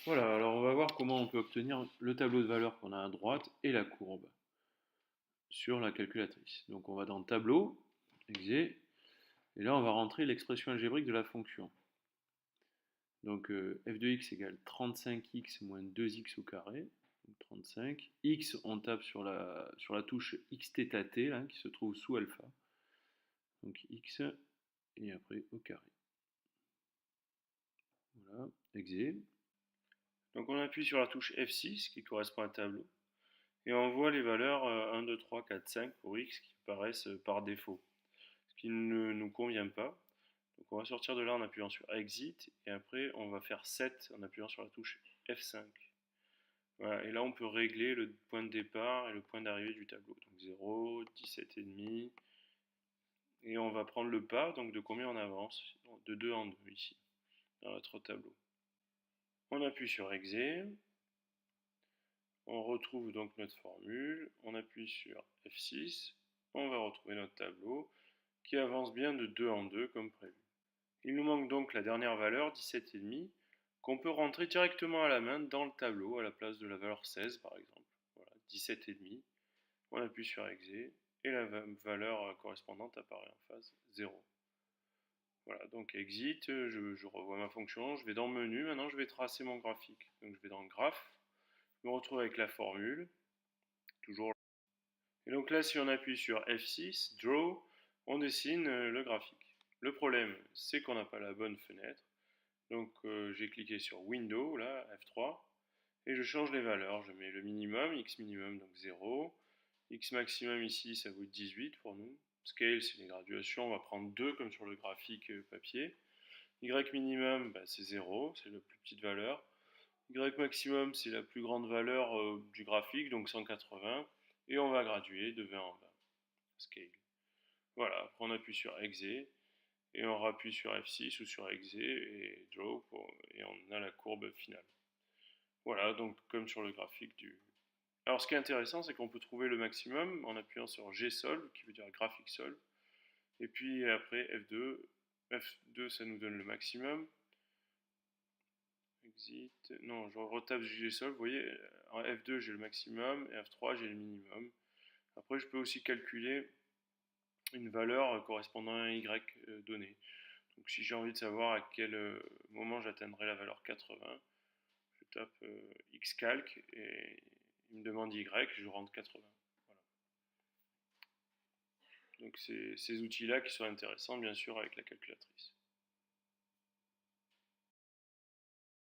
Voilà, alors on va voir comment on peut obtenir le tableau de valeurs qu'on a à droite et la courbe sur la calculatrice. Donc on va dans Tableau, exe, et là on va rentrer l'expression algébrique de la fonction. Donc f de x égale 35x moins 2x au carré, donc 35. X, on tape sur la touche xθt là, qui se trouve sous alpha. Donc x, et après au carré. Voilà, exe. Donc on appuie sur la touche F6 qui correspond à un tableau. Et on voit les valeurs 1, 2, 3, 4, 5 pour x qui apparaissent par défaut, ce qui ne nous convient pas. Donc on va sortir de là en appuyant sur Exit et après on va faire 7 en appuyant sur la touche F5. Voilà, et là on peut régler le point de départ et le point d'arrivée du tableau. Donc 0, 17,5. Et on va prendre le pas, donc de combien on avance? De 2 en 2 ici, dans notre tableau. On appuie sur Exit. On retrouve donc notre formule, on appuie sur F6, on va retrouver notre tableau qui avance bien de 2 en 2 comme prévu. Il nous manque donc la dernière valeur, 17,5, qu'on peut rentrer directement à la main dans le tableau à la place de la valeur 16 par exemple. Voilà, 17,5, on appuie sur Exit et la valeur correspondante apparaît en phase 0. Voilà, donc Exit, je revois ma fonction, je vais dans Menu, maintenant je vais tracer mon graphique. Donc je vais dans Graphe, je me retrouve avec la formule, toujours. Et donc là, si on appuie sur F6, Draw, on dessine le graphique. Le problème, c'est qu'on n'a pas la bonne fenêtre. Donc j'ai cliqué sur Window, là, F3, et je change les valeurs. Je mets le minimum, X minimum, donc 0. X maximum ici, ça vaut 18 pour nous. Scale, c'est les graduations, on va prendre 2 comme sur le graphique papier. Y minimum, bah, c'est 0, c'est la plus petite valeur. Y maximum, c'est la plus grande valeur du graphique, donc 180. Et on va graduer de 20 en 20. Scale. Voilà, après on appuie sur Exit et on rappuie sur F6 ou sur Exit et Draw et on a la courbe finale. Voilà, donc comme sur le graphique du... Alors ce qui est intéressant, c'est qu'on peut trouver le maximum en appuyant sur GSolve, qui veut dire graphic solve, et puis après F2, F2 ça nous donne le maximum. Exit, non, je retape GSolve, vous voyez, en F2 j'ai le maximum et F3 j'ai le minimum. Après je peux aussi calculer une valeur correspondant à un Y donné. Donc si j'ai envie de savoir à quel moment j'atteindrai la valeur 80, je tape xcalc et il me demande Y, je rentre 80. Voilà. Donc c'est ces outils-là qui sont intéressants bien sûr avec la calculatrice.